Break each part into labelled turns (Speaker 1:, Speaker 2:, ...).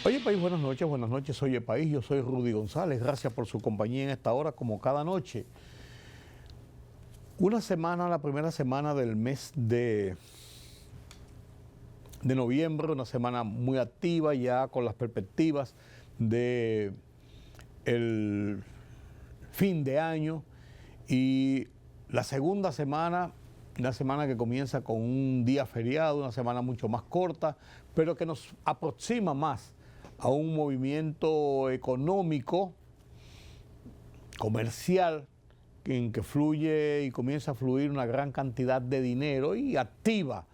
Speaker 1: Oye País, buenas noches, oye País, yo soy Rudy González, gracias por su compañía en esta hora como cada noche. Una semana, la primera semana del mes de noviembre, una semana muy activa ya con las perspectivas de el fin de año y la segunda semana, una semana que comienza con un día feriado, una semana mucho más corta, pero que nos aproxima más a un movimiento económico, comercial, en que fluye y comienza a fluir una gran cantidad de dinero y activa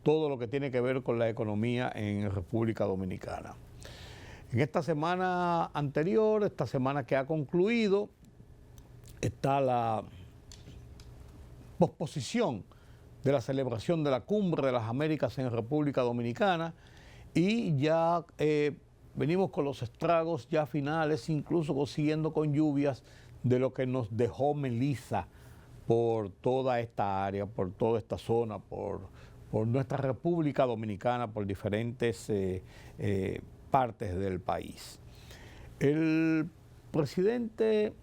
Speaker 1: todo lo que tiene que ver con la economía en República Dominicana. En esta semana anterior, esta semana que ha concluido, está la posposición de la celebración de la Cumbre de las Américas en República Dominicana y ya venimos con los estragos ya finales, incluso siguiendo con lluvias de lo que nos dejó Melissa por toda esta área, por toda esta zona, por nuestra República Dominicana, por diferentes partes del país. El presidente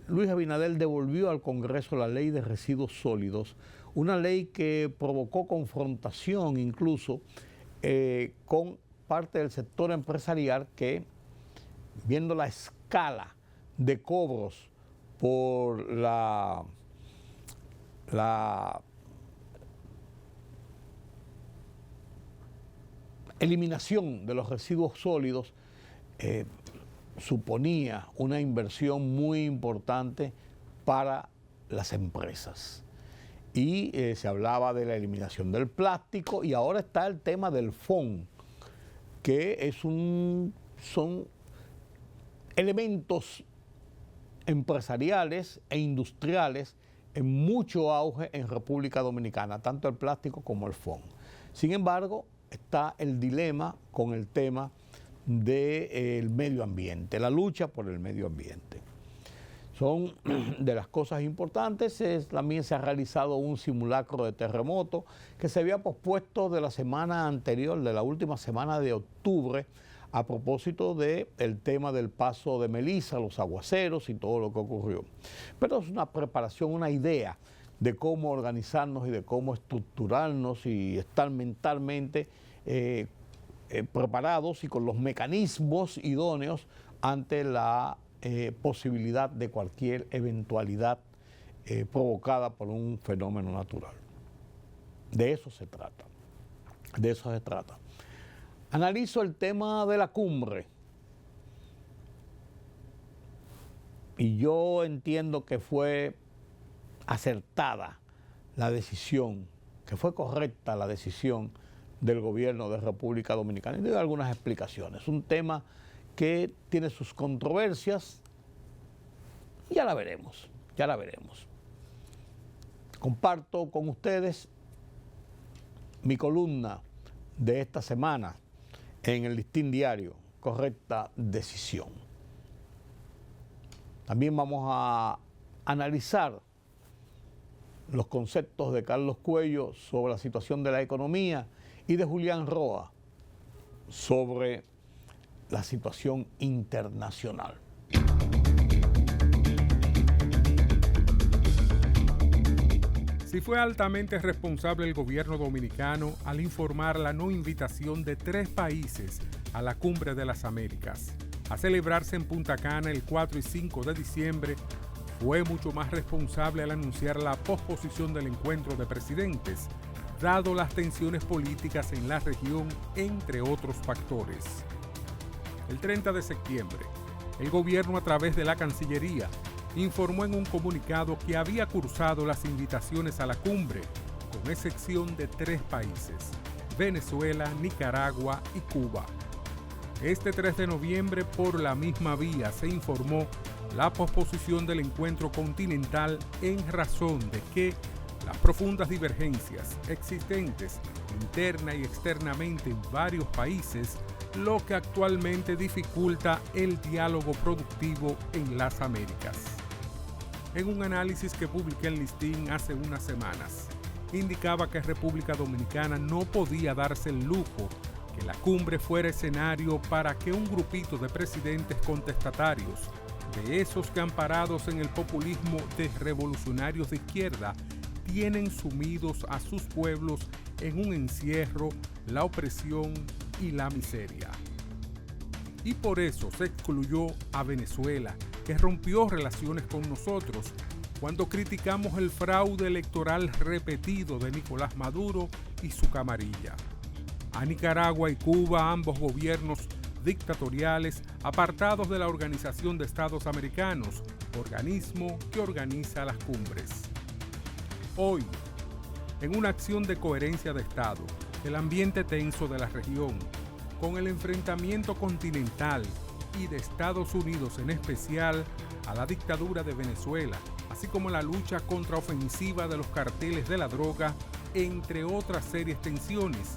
Speaker 1: Luis Abinader devolvió al Congreso la ley de residuos sólidos, una ley que provocó confrontación incluso con parte del sector empresarial que, viendo la escala de cobros por la eliminación de los residuos sólidos, suponía una inversión muy importante para las empresas. Y se hablaba de la eliminación del plástico y ahora está el tema del FON, que son elementos empresariales e industriales en mucho auge en República Dominicana, tanto el plástico como el FON. Sin embargo, está el dilema con el tema del medio ambiente, la lucha por el medio ambiente. Son de las cosas importantes. También se ha realizado un simulacro de terremoto que se había pospuesto de la semana anterior, de la última semana de octubre, a propósito del tema del paso de Melissa, los aguaceros y todo lo que ocurrió. Pero es una preparación, una idea de cómo organizarnos y de cómo estructurarnos y estar mentalmente preparados y con los mecanismos idóneos ante la posibilidad de cualquier eventualidad provocada por un fenómeno natural. De eso se trata. De eso se trata. Analizo el tema de la cumbre y yo entiendo que fue acertada la decisión, que fue correcta la decisión del gobierno de República Dominicana. Y doy algunas explicaciones. Un tema que tiene sus controversias, ya la veremos, ya la veremos. Comparto con ustedes mi columna de esta semana en el Listín Diario, correcta decisión. También vamos a analizar los conceptos de Carlos Cuello sobre la situación de la economía y de Julián Roa sobre la situación internacional.
Speaker 2: Si fue altamente responsable el gobierno dominicano al informar la no invitación de 3 países a la Cumbre de las Américas, a celebrarse en Punta Cana el 4 y 5 de diciembre, fue mucho más responsable al anunciar la posposición del encuentro de presidentes, dado las tensiones políticas en la región, entre otros factores. El 30 de septiembre, el gobierno a través de la Cancillería informó en un comunicado que había cursado las invitaciones a la cumbre, con excepción de 3 países, Venezuela, Nicaragua y Cuba. Este 3 de noviembre, por la misma vía, se informó la posposición del encuentro continental en razón de que las profundas divergencias existentes interna y externamente en varios países, lo que actualmente dificulta el diálogo productivo en las Américas. En un análisis que publiqué en Listín hace unas semanas, indicaba que República Dominicana no podía darse el lujo que la cumbre fuera escenario para que un grupito de presidentes contestatarios, de esos que amparados en el populismo de revolucionarios de izquierda, tienen sumidos a sus pueblos en un encierro, la opresión y la miseria. Y por eso se excluyó a Venezuela, que rompió relaciones con nosotros cuando criticamos el fraude electoral repetido de Nicolás Maduro y su camarilla. A Nicaragua y Cuba, ambos gobiernos dictatoriales apartados de la Organización de Estados Americanos, organismo que organiza las cumbres. Hoy, en una acción de coherencia de Estado, el ambiente tenso de la región, con el enfrentamiento continental y de Estados Unidos en especial a la dictadura de Venezuela, así como la lucha contraofensiva de los carteles de la droga, entre otras serias tensiones,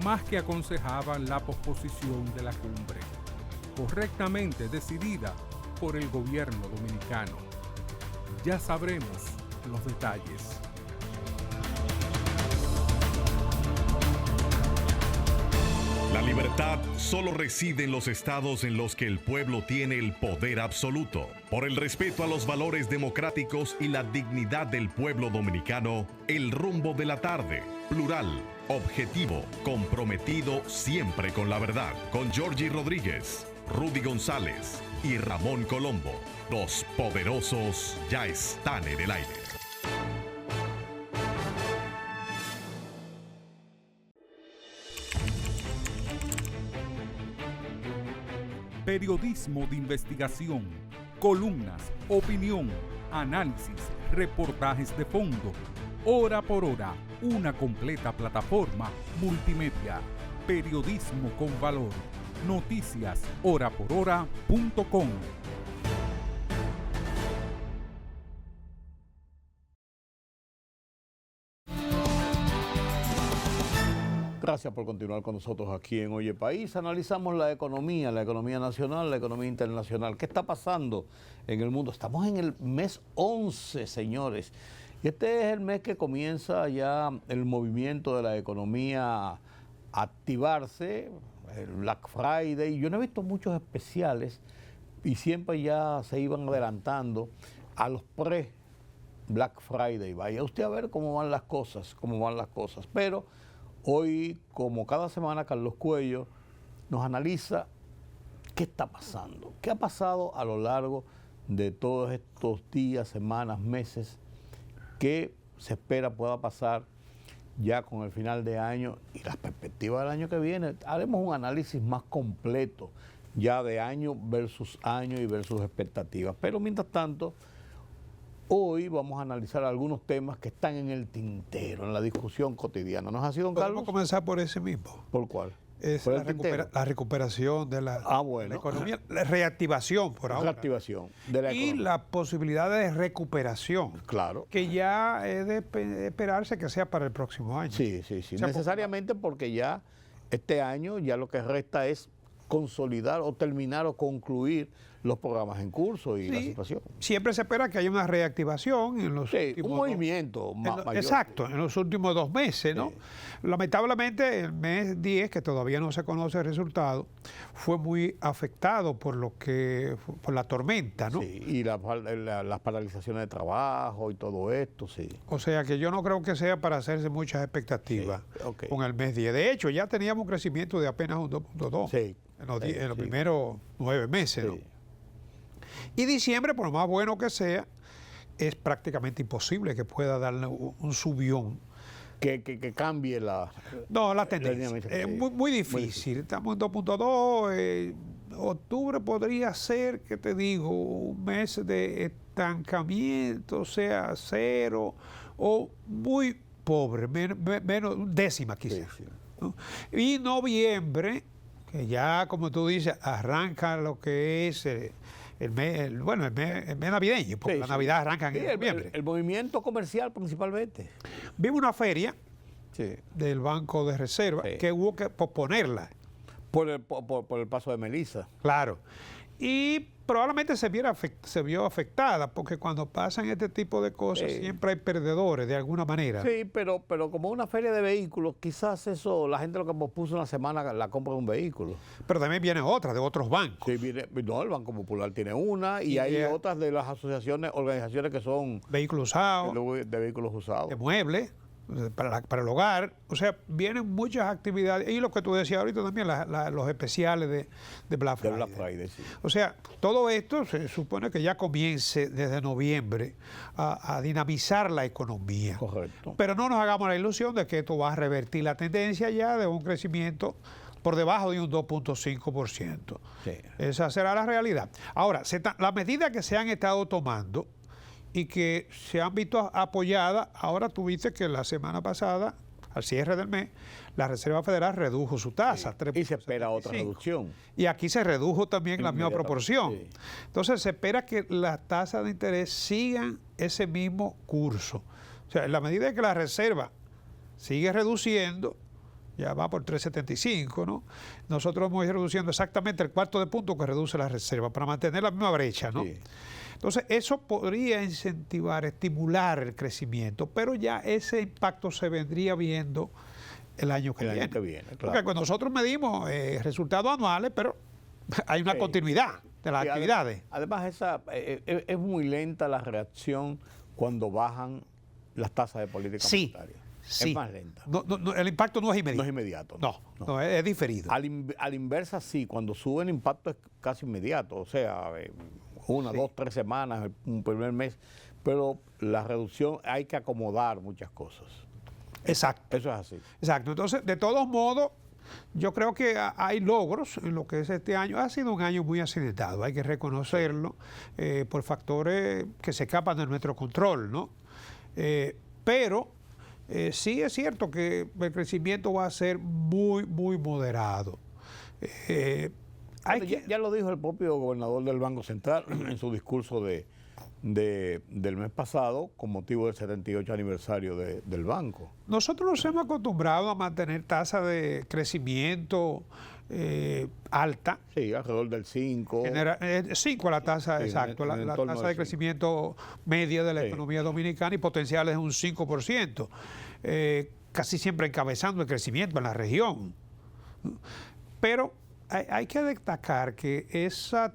Speaker 2: más que aconsejaban la posposición de la cumbre, correctamente decidida por el gobierno dominicano. Ya sabremos los detalles.
Speaker 3: La libertad solo reside en los estados en los que el pueblo tiene el poder absoluto. Por el respeto a los valores democráticos y la dignidad del pueblo dominicano, El Rumbo de la Tarde, plural, objetivo, comprometido siempre con la verdad. Con Georgie Rodríguez, Rudy González y Ramón Colombo. Los poderosos ya están en el aire.
Speaker 2: Periodismo de investigación, columnas, opinión, análisis, reportajes de fondo. Hora por hora, una completa plataforma multimedia. Periodismo con valor. Noticias horaporhora.com.
Speaker 1: Gracias por continuar con nosotros aquí en Oye País. Analizamos la economía nacional, la economía internacional. ¿Qué está pasando en el mundo? Estamos en el mes 11, señores. Y este es el mes que comienza ya el movimiento de la economía a activarse, el Black Friday. Yo no he visto muchos especiales y siempre ya se iban adelantando a los pre-Black Friday. Vaya usted a ver cómo van las cosas. Pero hoy, como cada semana, Carlos Cuello nos analiza qué está pasando, qué ha pasado a lo largo de todos estos días, semanas, meses, qué se espera pueda pasar ya con el final de año y las perspectivas del año que viene. Haremos un análisis más completo ya de año y versus expectativas. Pero mientras tanto, hoy vamos a analizar algunos temas que están en el tintero, en la discusión cotidiana. ¿No es así, don Carlos?
Speaker 4: Vamos a comenzar por ese mismo.
Speaker 1: ¿Por cuál?
Speaker 4: Es
Speaker 1: ¿Por
Speaker 4: la recuperación de la economía, la reactivación por ahora.
Speaker 1: Reactivación de la
Speaker 4: y
Speaker 1: economía.
Speaker 4: la posibilidad de recuperación.
Speaker 1: Claro.
Speaker 4: Que ya es de esperarse que sea para el próximo año.
Speaker 1: Sí.
Speaker 4: O sea,
Speaker 1: necesariamente porque ya este año ya lo que resta es consolidar o terminar o concluir los programas en curso y la situación.
Speaker 4: Siempre se espera que haya una reactivación en los últimos
Speaker 1: un movimiento mayor.
Speaker 4: Exacto, en los últimos 2 meses, ¿no?
Speaker 1: Sí.
Speaker 4: Lamentablemente el mes 10, que todavía no se conoce el resultado, fue muy afectado por la tormenta, ¿no?
Speaker 1: Sí, y las paralizaciones de trabajo y todo esto, sí.
Speaker 4: O sea que yo no creo que sea para hacerse muchas expectativas con el mes 10. De hecho, ya teníamos un crecimiento de apenas un 2.2 en los primeros 9 meses, ¿no? Y diciembre, por lo más bueno que sea, es prácticamente imposible que pueda darle un subión.
Speaker 1: Que cambie la
Speaker 4: tendencia. Es muy difícil. Estamos en 2.2. Octubre podría ser, ¿qué te digo? Un mes de estancamiento, o sea, 0 o muy pobre, menos décima quizás.
Speaker 1: Sí.
Speaker 4: ¿No? Y noviembre, que ya, como tú dices, arranca lo que es el mes navideño, porque la Navidad arranca en noviembre.
Speaker 1: El movimiento comercial principalmente.
Speaker 4: Vimos una feria del Banco de Reserva que hubo que posponerla.
Speaker 1: Por el paso de Melissa.
Speaker 4: Claro. y probablemente se vio afectada, porque cuando pasan este tipo de cosas siempre hay perdedores de alguna manera.
Speaker 1: Sí, pero como una feria de vehículos, quizás eso, la gente lo que pospuso una semana la compra de un vehículo.
Speaker 4: Pero también vienen otras de otros bancos.
Speaker 1: Sí, no, el Banco Popular tiene una y hay otras de las asociaciones, organizaciones que son
Speaker 4: vehículos usados,
Speaker 1: de vehículos usados.
Speaker 4: De muebles. Para el hogar, o sea, vienen muchas actividades, y lo que tú decías ahorita también, los especiales de Black Friday.
Speaker 1: De Black Friday, sí.
Speaker 4: O sea, todo esto se supone que ya comience desde noviembre a dinamizar la economía.
Speaker 1: Correcto.
Speaker 4: Pero no nos hagamos la ilusión de que esto va a revertir la tendencia ya de un crecimiento por debajo de un 2.5%. Sí. Esa será la realidad. Ahora, las medidas que se han estado tomando y que se han visto apoyadas, ahora tuviste que la semana pasada, al cierre del mes, la Reserva Federal redujo su tasa.
Speaker 1: Sí. Y se espera otra reducción.
Speaker 4: Y aquí se redujo también la misma proporción. Sí. Entonces se espera que las tasas de interés sigan ese mismo curso. O sea, en la medida que la Reserva sigue reduciendo, ya va por 3.75, ¿no? Nosotros vamos a ir reduciendo exactamente el cuarto de punto que reduce la Reserva para mantener la misma brecha, ¿no? Sí. Entonces, eso podría incentivar, estimular el crecimiento, pero ya ese impacto se vendría viendo el año que viene.
Speaker 1: Claro.
Speaker 4: Porque cuando nosotros medimos resultados anuales, pero hay una continuidad de las actividades.
Speaker 1: Además, es muy lenta la reacción cuando bajan las tasas de política monetaria.
Speaker 4: Sí.
Speaker 1: Es más lenta.
Speaker 4: No, el impacto no es inmediato.
Speaker 1: No es inmediato.
Speaker 4: No, es diferido.
Speaker 1: A la inversa, sí. Cuando sube el impacto es casi inmediato. O sea, 1, 2, 3 semanas, un primer mes. Pero la reducción hay que acomodar muchas cosas.
Speaker 4: Exacto.
Speaker 1: Eso es así.
Speaker 4: Exacto. Entonces, de todos modos, yo creo que hay logros en lo que es este año. Ha sido un año muy accidentado, hay que reconocerlo, por factores que se escapan de nuestro control, ¿no? Pero sí es cierto que el crecimiento va a ser muy, muy moderado.
Speaker 1: Ya lo dijo el propio gobernador del Banco Central en su discurso del mes pasado con motivo del 78 aniversario del banco.
Speaker 4: Nosotros nos hemos acostumbrado a mantener tasa de crecimiento alta.
Speaker 1: Sí, alrededor del 5.
Speaker 4: 5 la tasa, exacto, la tasa de crecimiento media de la economía dominicana, y potencial es un 5%, casi siempre encabezando el crecimiento en la región. Pero hay que destacar que esa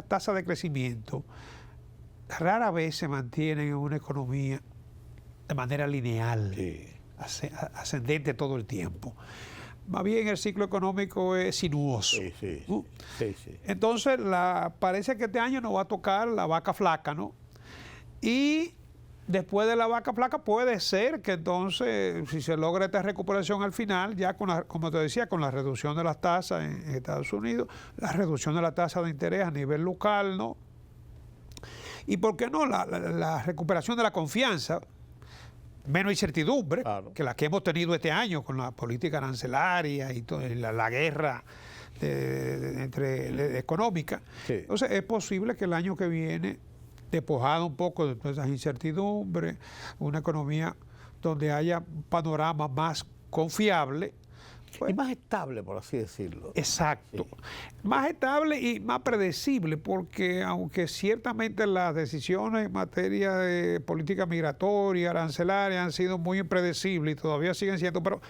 Speaker 4: tasa de crecimiento rara vez se mantiene en una economía de manera lineal, ascendente todo el tiempo. Más bien el ciclo económico es sinuoso.
Speaker 1: Sí.
Speaker 4: Entonces, parece que este año nos va a tocar la vaca flaca, ¿no? Y después de la vaca flaca puede ser que entonces, si se logra esta recuperación al final, ya como te decía, con la reducción de las tasas en Estados Unidos, la reducción de la tasa de interés a nivel local, ¿no? Y por qué no, la recuperación de la confianza, menos incertidumbre, claro, que la que hemos tenido este año con la política arancelaria y la guerra económica. Sí. Entonces es posible que el año que viene, despojado un poco de todas esas incertidumbres, una economía donde haya un panorama más confiable.
Speaker 1: Y más estable, por así decirlo.
Speaker 4: Exacto. Sí. Más estable y más predecible, porque aunque ciertamente las decisiones en materia de política migratoria, arancelaria, han sido muy impredecibles y todavía siguen siendo, pero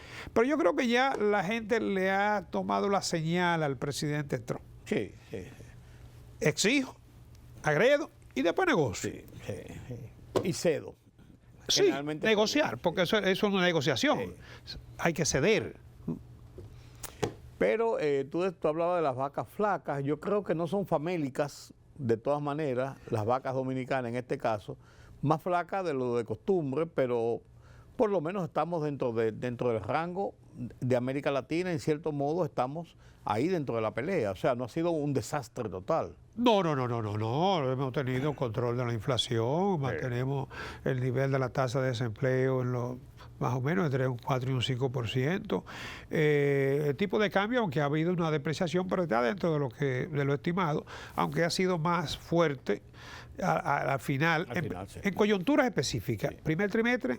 Speaker 4: yo creo que ya la gente le ha tomado la señal al presidente Trump.
Speaker 1: Sí.
Speaker 4: Exijo, agredo y después negocio.
Speaker 1: Sí. Y cedo.
Speaker 4: Sí, negociar, porque eso es una negociación. Sí. Hay que ceder.
Speaker 1: Pero tú hablabas de las vacas flacas. Yo creo que no son famélicas, de todas maneras, las vacas dominicanas en este caso, más flacas de lo de costumbre, pero por lo menos estamos dentro del rango de América Latina. En cierto modo estamos ahí dentro de la pelea. O sea, no ha sido un desastre total.
Speaker 4: No. Hemos tenido control de la inflación, mantenemos el nivel de la tasa de desempleo en los más o menos entre un 4 y un 5%. El tipo de cambio, aunque ha habido una depreciación, pero está dentro de lo estimado, aunque ha sido más fuerte al final, sí, en coyunturas específicas, sí, primer trimestre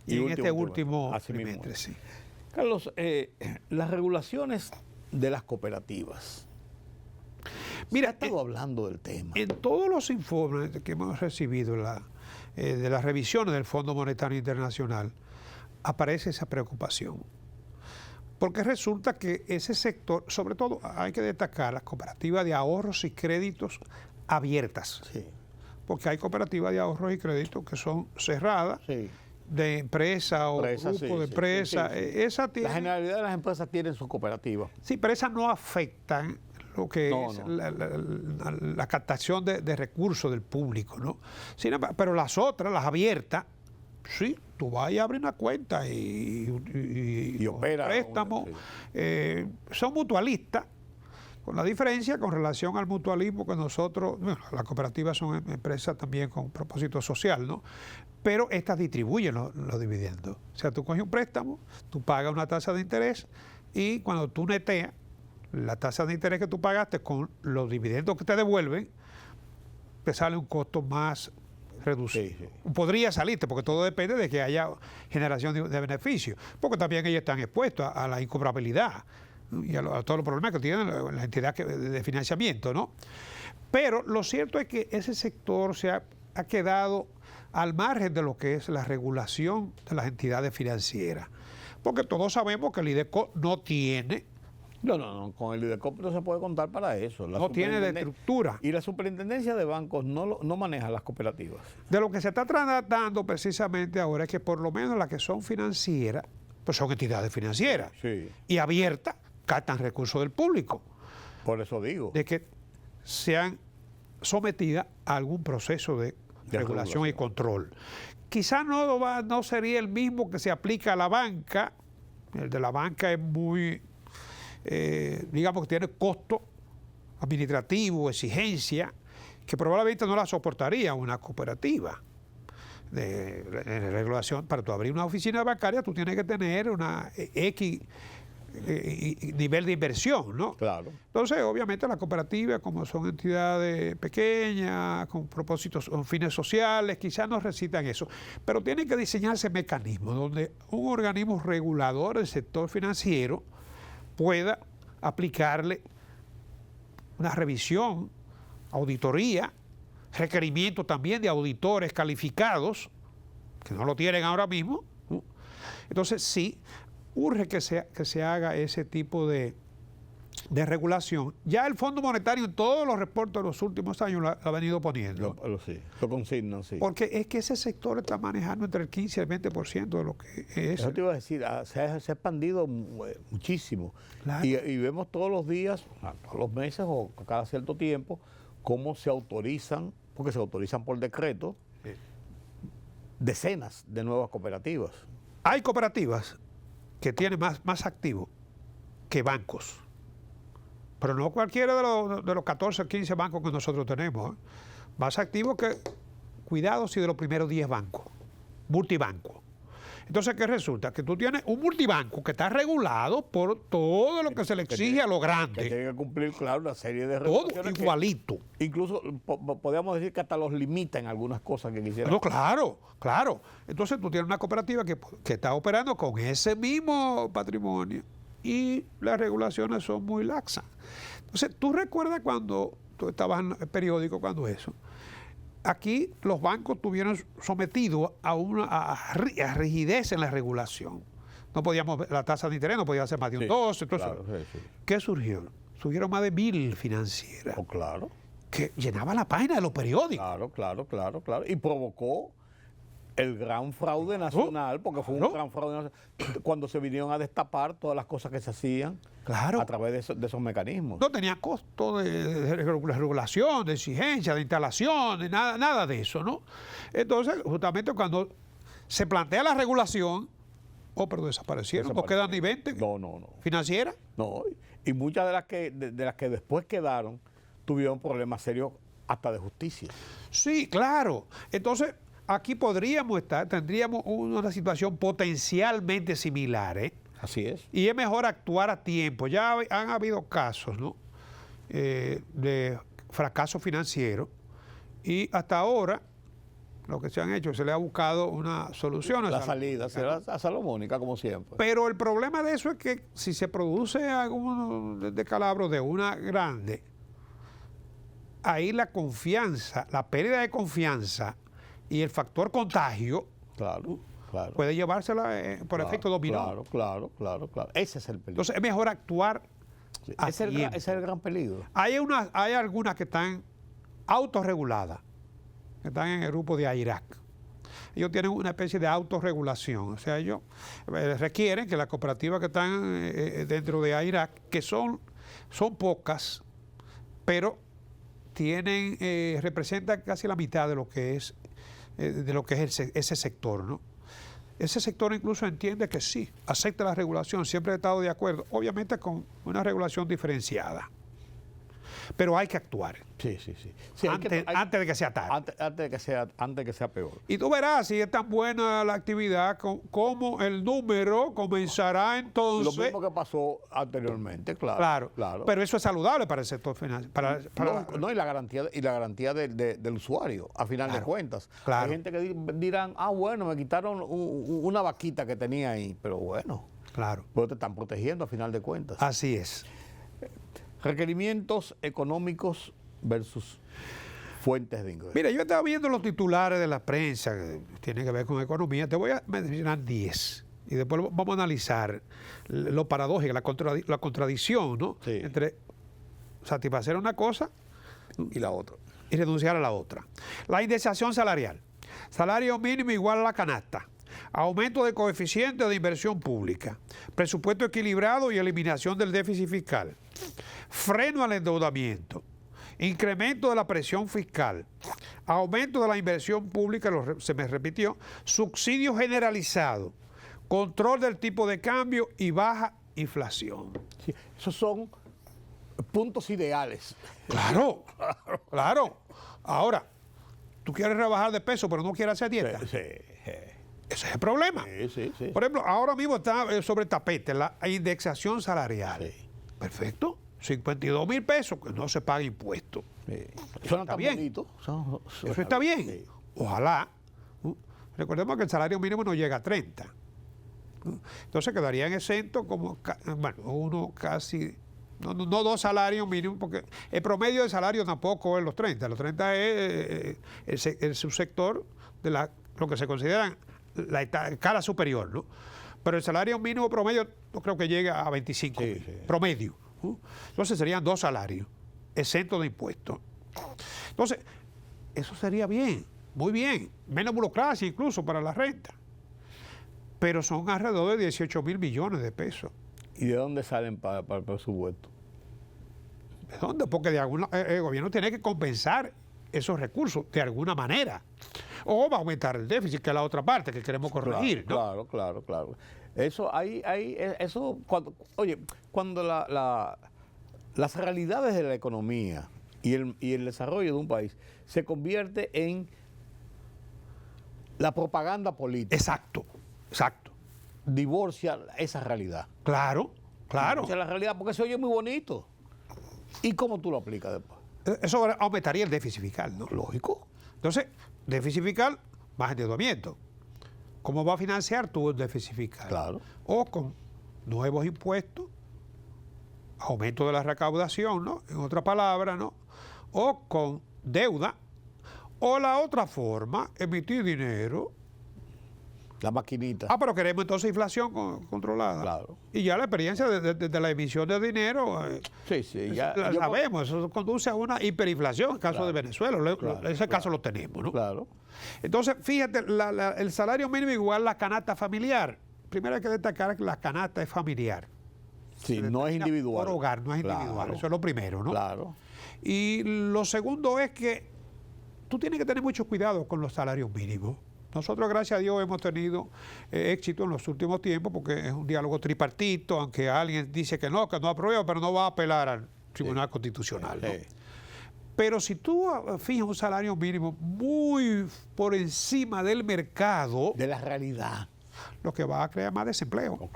Speaker 4: y en este último trimestre. Sí.
Speaker 1: Carlos, las regulaciones de las cooperativas. Mira, he estado hablando del tema.
Speaker 4: En todos los informes que hemos recibido de las revisiones del Fondo Monetario Internacional, aparece esa preocupación. Porque resulta que ese sector, sobre todo hay que destacar las cooperativas de ahorros y créditos abiertas.
Speaker 1: Sí.
Speaker 4: Porque hay cooperativas de ahorros y créditos que son cerradas,
Speaker 1: Sí.
Speaker 4: de empresa o grupo de empresas. Esa tiene,
Speaker 1: la generalidad de las empresas tienen sus cooperativas.
Speaker 4: Sí, pero esas no afectan lo que es la captación de recursos del público, ¿no? Pero las otras, las abiertas, sí, tú vas y abres una cuenta y
Speaker 1: opera
Speaker 4: préstamos, son mutualistas, con la diferencia con relación al mutualismo que nosotros, bueno, las cooperativas son empresas también con propósito social, ¿no? Pero estas distribuyen los dividendos. O sea, tú coges un préstamo, tú pagas una tasa de interés y cuando tú neteas la tasa de interés que tú pagaste con los dividendos que te devuelven, te sale un costo más reducido. Sí, sí. Podría salirte, porque todo depende de que haya generación de beneficios, porque también ellos están expuestos a la incobrabilidad y a todos los problemas que tienen la entidad de financiamiento, ¿no? Pero lo cierto es que ese sector ha quedado al margen de lo que es la regulación de las entidades financieras, porque todos sabemos que el IDECO no tiene...
Speaker 1: No, con el IDECO no se puede contar para eso.
Speaker 4: No tiene de estructura.
Speaker 1: Y la superintendencia de bancos no maneja las cooperativas.
Speaker 4: De lo que se está tratando precisamente ahora es que por lo menos las que son financieras, pues son entidades financieras.
Speaker 1: Sí.
Speaker 4: Y abiertas, captan recursos del público.
Speaker 1: Por eso digo.
Speaker 4: De que sean sometidas a algún proceso de regulación y control. Quizás no sería el mismo que se aplica a la banca. El de la banca es muy... digamos que tiene costo administrativo, exigencia, que probablemente no la soportaría una cooperativa de regulación. Para tú abrir una oficina bancaria, tú tienes que tener una X nivel de inversión, ¿no?
Speaker 1: Claro.
Speaker 4: Entonces, obviamente, las cooperativas, como son entidades pequeñas, con propósitos, con fines sociales, quizás no necesitan eso, pero tienen que diseñarse mecanismos donde un organismo regulador del sector financiero pueda aplicarle una revisión, auditoría, requerimiento también de auditores calificados, que no lo tienen ahora mismo. Entonces sí, urge que se haga ese tipo de regulación. Ya el Fondo Monetario en todos los reportes de los últimos años lo ha venido poniendo.
Speaker 1: Lo consignan, sí.
Speaker 4: Porque es que ese sector está manejando entre el 15 y el 20% de lo que es.
Speaker 1: Eso te iba a decir, se ha expandido muchísimo. Claro. Y vemos todos los días, todos los meses o cada cierto tiempo, cómo se autorizan, porque se autorizan por decreto, decenas de nuevas cooperativas.
Speaker 4: Hay cooperativas que tienen más activos que bancos. Pero no cualquiera de los 14 o 15 bancos que nosotros tenemos. Más activos que, cuidado, si de los primeros 10 bancos. Multibanco. Entonces, ¿qué resulta? Que tú tienes un multibanco que está regulado por todo lo que se le exige a lo grande.
Speaker 1: Que tiene que cumplir, claro, una serie de regulaciones.
Speaker 4: Todo igualito.
Speaker 1: Incluso podríamos decir que hasta los limita en algunas cosas que quisieran.
Speaker 4: No, claro. Entonces, tú tienes una cooperativa que está operando con ese mismo patrimonio y las regulaciones son muy laxas. Entonces, tú recuerdas cuando tú estabas en el periódico, cuando eso. Aquí los bancos estuvieron sometidos a rigidez en la regulación. No podíamos, la tasa de interés no podía ser más de un 12. Claro, sí. ¿Qué surgió? Surgieron más de 1000 financieras.
Speaker 1: Claro.
Speaker 4: Que llenaban la página de los periódicos.
Speaker 1: Claro. Y provocó el gran fraude nacional, porque fue un gran fraude nacional, cuando se vinieron a destapar todas las cosas que se hacían a través de esos mecanismos.
Speaker 4: No tenía costo de regulación, de exigencia, de instalación, de nada de eso, ¿no? Entonces, justamente cuando se plantea la regulación, pero desaparecieron, no quedan ni 20.
Speaker 1: No.
Speaker 4: ¿Financieras?
Speaker 1: No, y muchas de las que después quedaron tuvieron problemas serios hasta de justicia.
Speaker 4: Sí, claro. Entonces, aquí tendríamos una situación potencialmente similar, ¿eh?
Speaker 1: Así es.
Speaker 4: Y es mejor actuar a tiempo. Ya han habido casos, ¿no? De fracaso financiero y hasta ahora lo que se han hecho, se le ha buscado una solución.
Speaker 1: La salida será salomónica, como siempre.
Speaker 4: Pero el problema de eso es que si se produce algún descalabro de una grande, ahí la confianza, la pérdida de confianza y el factor contagio puede llevársela por efecto dominó.
Speaker 1: Claro. Ese es el peligro.
Speaker 4: Entonces es mejor actuar.
Speaker 1: Sí, ese es el gran peligro.
Speaker 4: Hay algunas que están autorreguladas, que están en el grupo de AIRAC. Ellos tienen una especie de autorregulación, o sea, ellos requieren que las cooperativas que están dentro de AIRAC, que son pocas, pero representan casi la mitad de lo que es ese sector, ¿no? Ese sector incluso entiende que sí, acepta la regulación, siempre ha estado de acuerdo, obviamente con una regulación diferenciada. Pero hay que actuar.
Speaker 1: Sí.
Speaker 4: Antes de que sea tarde.
Speaker 1: Antes de que sea peor.
Speaker 4: Y tú verás si es tan buena la actividad, como el número comenzará entonces.
Speaker 1: Lo mismo que pasó anteriormente, claro.
Speaker 4: Pero eso es saludable para el sector financiero.
Speaker 1: Y la garantía del usuario, a final de cuentas. Hay gente que dirán, bueno, me quitaron una vaquita que tenía ahí, pero bueno.
Speaker 4: Claro.
Speaker 1: Pero te están protegiendo a final de cuentas.
Speaker 4: Así es.
Speaker 1: Requerimientos económicos versus fuentes de ingresos.
Speaker 4: Mira, yo estaba viendo los titulares de la prensa que tienen que ver con economía. Te voy a mencionar 10 y después vamos a analizar lo paradójico, la contradicción, ¿no?
Speaker 1: Sí.
Speaker 4: Entre satisfacer una cosa
Speaker 1: Y la otra.
Speaker 4: y renunciar a la otra. La indexación salarial. Salario mínimo igual a la canasta. Aumento de coeficiente de inversión pública. Presupuesto equilibrado y eliminación del déficit fiscal. Freno al endeudamiento. Incremento de la presión fiscal. Aumento de la inversión pública, se me repitió. Subsidio generalizado. Control del tipo de cambio y baja inflación.
Speaker 1: Sí, esos son puntos ideales.
Speaker 4: Claro. Ahora, tú quieres rebajar de peso, pero no quieres hacer dieta.
Speaker 1: Sí.
Speaker 4: Ese es el problema.
Speaker 1: Sí.
Speaker 4: Por ejemplo, ahora mismo está sobre el tapete la indexación salarial.
Speaker 1: Sí.
Speaker 4: Perfecto. 52,000 pesos, que no se paga impuesto.
Speaker 1: Sí.
Speaker 4: Eso está bien.
Speaker 1: Bonito.
Speaker 4: Eso está bien.
Speaker 1: Sí.
Speaker 4: Ojalá. Recordemos que el salario mínimo no llega a 30. Entonces quedarían exentos como, uno casi, no dos salarios mínimos, porque el promedio de salario tampoco es los 30. Los 30 es el subsector de lo que se considera la escala superior, ¿no? Pero el salario mínimo promedio no creo que llegue a 25 promedio. Entonces serían 2 salarios exentos de impuestos. Entonces, eso sería bien, muy bien, menos burocracia incluso para la renta. Pero son alrededor de 18,000 millones de pesos.
Speaker 1: ¿Y de dónde salen para el presupuesto?
Speaker 4: ¿De dónde? Porque el gobierno tiene que compensar esos recursos de alguna manera. O va a aumentar el déficit, que es la otra parte que queremos corregir.
Speaker 1: Claro. Eso cuando las realidades de la economía y el desarrollo de un país se convierte en la propaganda política.
Speaker 4: Exacto.
Speaker 1: Divorcia esa realidad.
Speaker 4: Claro.
Speaker 1: Divorcia la realidad porque se oye muy bonito. ¿Y cómo tú lo aplicas después?
Speaker 4: Eso aumentaría el déficit fiscal, ¿no?
Speaker 1: Lógico.
Speaker 4: Entonces, déficit fiscal, más endeudamiento. ¿Cómo va a financiar tú el déficit fiscal?
Speaker 1: Claro.
Speaker 4: O con nuevos impuestos, aumento de la recaudación, ¿no? En otra palabra, ¿no? O con deuda. O la otra forma, emitir dinero.
Speaker 1: La maquinita.
Speaker 4: Pero queremos entonces inflación controlada.
Speaker 1: Claro.
Speaker 4: Y ya la experiencia de la emisión de dinero,
Speaker 1: ya
Speaker 4: sabemos, eso conduce a una hiperinflación, en el caso de Venezuela. Ese caso lo tenemos, ¿no?
Speaker 1: Claro.
Speaker 4: Entonces, fíjate, el salario mínimo igual a la canasta familiar. Primero hay que destacar que la canasta es familiar.
Speaker 1: Sí, no es individual.
Speaker 4: Por hogar, no es individual. Eso es lo primero, ¿no?
Speaker 1: Claro.
Speaker 4: Y lo segundo es que tú tienes que tener mucho cuidado con los salarios mínimos. Nosotros, gracias a Dios, hemos tenido éxito en los últimos tiempos porque es un diálogo tripartito, aunque alguien dice que no aprueba, pero no va a apelar al Tribunal Constitucional, ¿no? Pero si tú fijas un salario mínimo muy por encima del mercado,
Speaker 1: de la realidad,
Speaker 4: lo que va a crear más desempleo.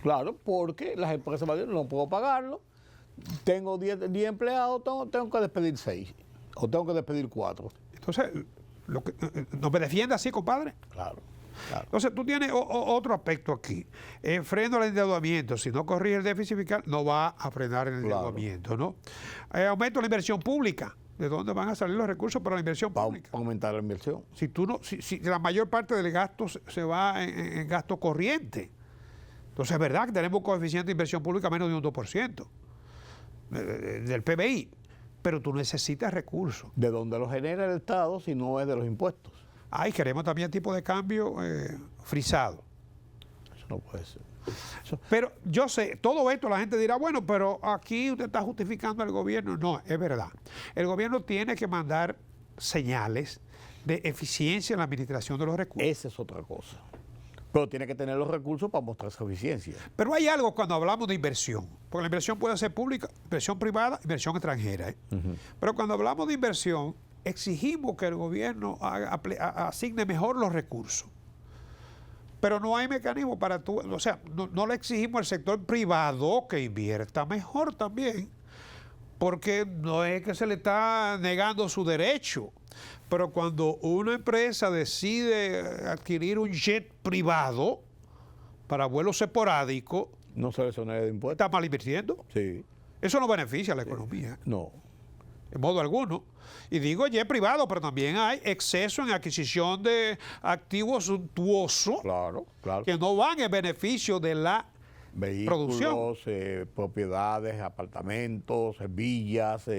Speaker 1: Claro, porque las empresas van a decir, no puedo pagarlo, tengo 10 empleados, tengo que despedir 6 o tengo que despedir 4.
Speaker 4: Entonces, ¿no me defiende así, compadre?
Speaker 1: Claro.
Speaker 4: Entonces, tú tienes otro aspecto aquí. Freno al endeudamiento. Si no corrige el déficit fiscal, no va a frenar el endeudamiento, ¿no? Aumento de la inversión pública. ¿de dónde van a salir los recursos para la inversión pública?
Speaker 1: Para aumentar la inversión.
Speaker 4: Si la mayor parte del gasto se va en gasto corriente. Entonces es verdad que tenemos un coeficiente de inversión pública menos de un 2% del PBI, pero tú necesitas recursos.
Speaker 1: ¿De dónde lo genera el Estado si no es de los impuestos?
Speaker 4: Queremos también tipo de cambio frisado.
Speaker 1: Eso no puede ser.
Speaker 4: Pero yo sé, todo esto la gente dirá, bueno, pero aquí usted está justificando al gobierno. No, es verdad. El gobierno tiene que mandar señales de eficiencia en la administración de los recursos.
Speaker 1: Esa es otra cosa. Pero tiene que tener los recursos para mostrar su eficiencia.
Speaker 4: Pero hay algo cuando hablamos de inversión, porque la inversión puede ser pública, inversión privada, inversión extranjera. Pero cuando hablamos de inversión, exigimos que el gobierno asigne mejor los recursos. Pero no hay mecanismo para no le exigimos al sector privado que invierta mejor también, porque no es que se le está negando su derecho. Pero cuando una empresa decide adquirir un jet privado para vuelos esporádicos,
Speaker 1: no se le exonera de impuestos.
Speaker 4: ¿Está mal invirtiendo?
Speaker 1: Sí.
Speaker 4: Eso no beneficia a la economía.
Speaker 1: No.
Speaker 4: En modo alguno. Y digo jet privado, pero también hay exceso en adquisición de activos suntuosos que no van en beneficio de la producción.
Speaker 1: Propiedades, apartamentos, villas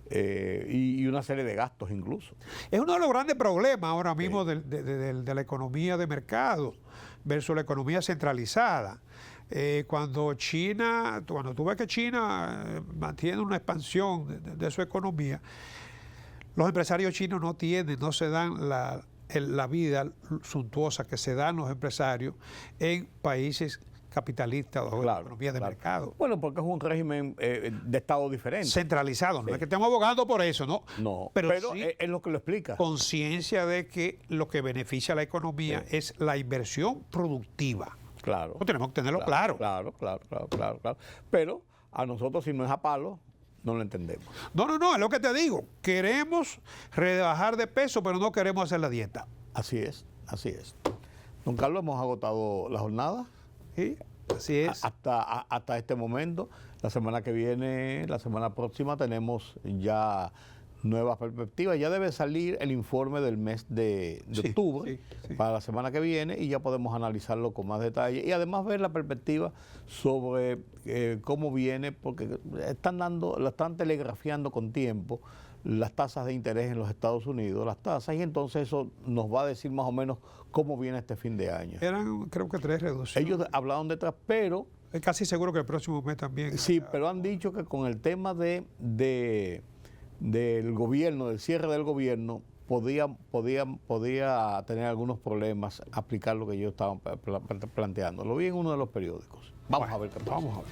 Speaker 1: y una serie de gastos incluso.
Speaker 4: Es uno de los grandes problemas ahora mismo de la economía de mercado versus la economía centralizada. Cuando tú ves que China mantiene una expansión de su economía, los empresarios chinos no se dan la vida suntuosa que se dan los empresarios en países capitalistas o economía de mercado.
Speaker 1: Bueno, porque es un régimen de Estado diferente.
Speaker 4: Centralizado. No es que estemos abogando por eso, ¿no?
Speaker 1: No,
Speaker 4: pero
Speaker 1: sí,
Speaker 4: es
Speaker 1: lo que lo explica.
Speaker 4: Conciencia de que lo que beneficia a la economía es la inversión productiva.
Speaker 1: Claro.
Speaker 4: Pues tenemos que tenerlo claro.
Speaker 1: Claro. Pero a nosotros, si no es a palo, no lo entendemos.
Speaker 4: No, es lo que te digo. Queremos rebajar de peso, pero no queremos hacer la dieta.
Speaker 1: Así es. Don Carlos, hemos agotado la jornada.
Speaker 4: Sí, así es.
Speaker 1: Hasta este momento. La semana próxima tenemos ya nuevas perspectivas. Ya debe salir el informe del mes de octubre para la semana que viene y ya podemos analizarlo con más detalle y además ver la perspectiva sobre cómo viene, porque la están telegrafiando con tiempo las tasas de interés en los Estados Unidos, y entonces eso nos va a decir más o menos cómo viene este fin de año.
Speaker 4: Eran, creo que 3 reducciones.
Speaker 1: Ellos hablaron de 3, pero...
Speaker 4: Es casi seguro que el próximo mes también.
Speaker 1: Sí, pero han dicho que con el tema del gobierno, del cierre del gobierno, podía tener algunos problemas aplicar lo que ellos estaban planteando. Lo vi en uno de los periódicos. Vamos a ver qué pasa.
Speaker 4: Vamos a ver.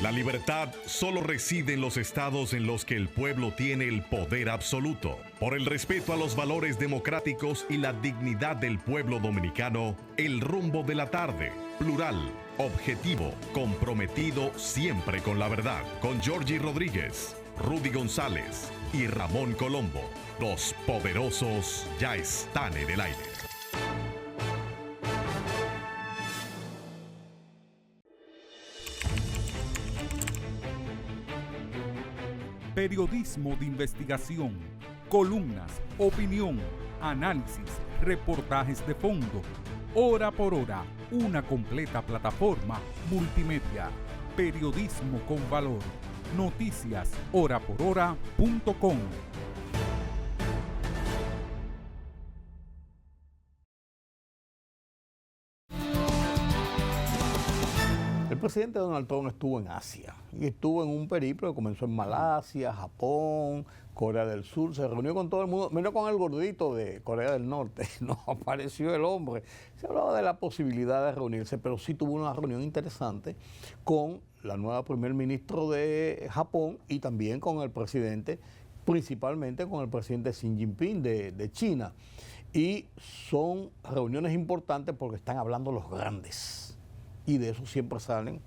Speaker 3: La libertad solo reside en los estados en los que el pueblo tiene el poder absoluto. Por el respeto a los valores democráticos y la dignidad del pueblo dominicano, El Rumbo de la Tarde, plural, objetivo, comprometido siempre con la verdad. Con Georgie Rodríguez, Rudy González y Ramón Colombo. Los poderosos ya están en el aire.
Speaker 2: Periodismo de investigación, columnas, opinión, análisis, reportajes de fondo. Hora por hora, una completa plataforma multimedia. Periodismo con valor. Noticias horaporhora.com.
Speaker 1: El presidente Donald Trump estuvo en Asia y estuvo en un periplo que comenzó en Malasia, Japón, Corea del Sur, se reunió con todo el mundo, menos con el gordito de Corea del Norte, no apareció el hombre. Se hablaba de la posibilidad de reunirse, pero sí tuvo una reunión interesante con la nueva primer ministro de Japón y también con el presidente, principalmente con el presidente Xi Jinping de China. Y son reuniones importantes porque están hablando los grandes. Y de eso siempre salen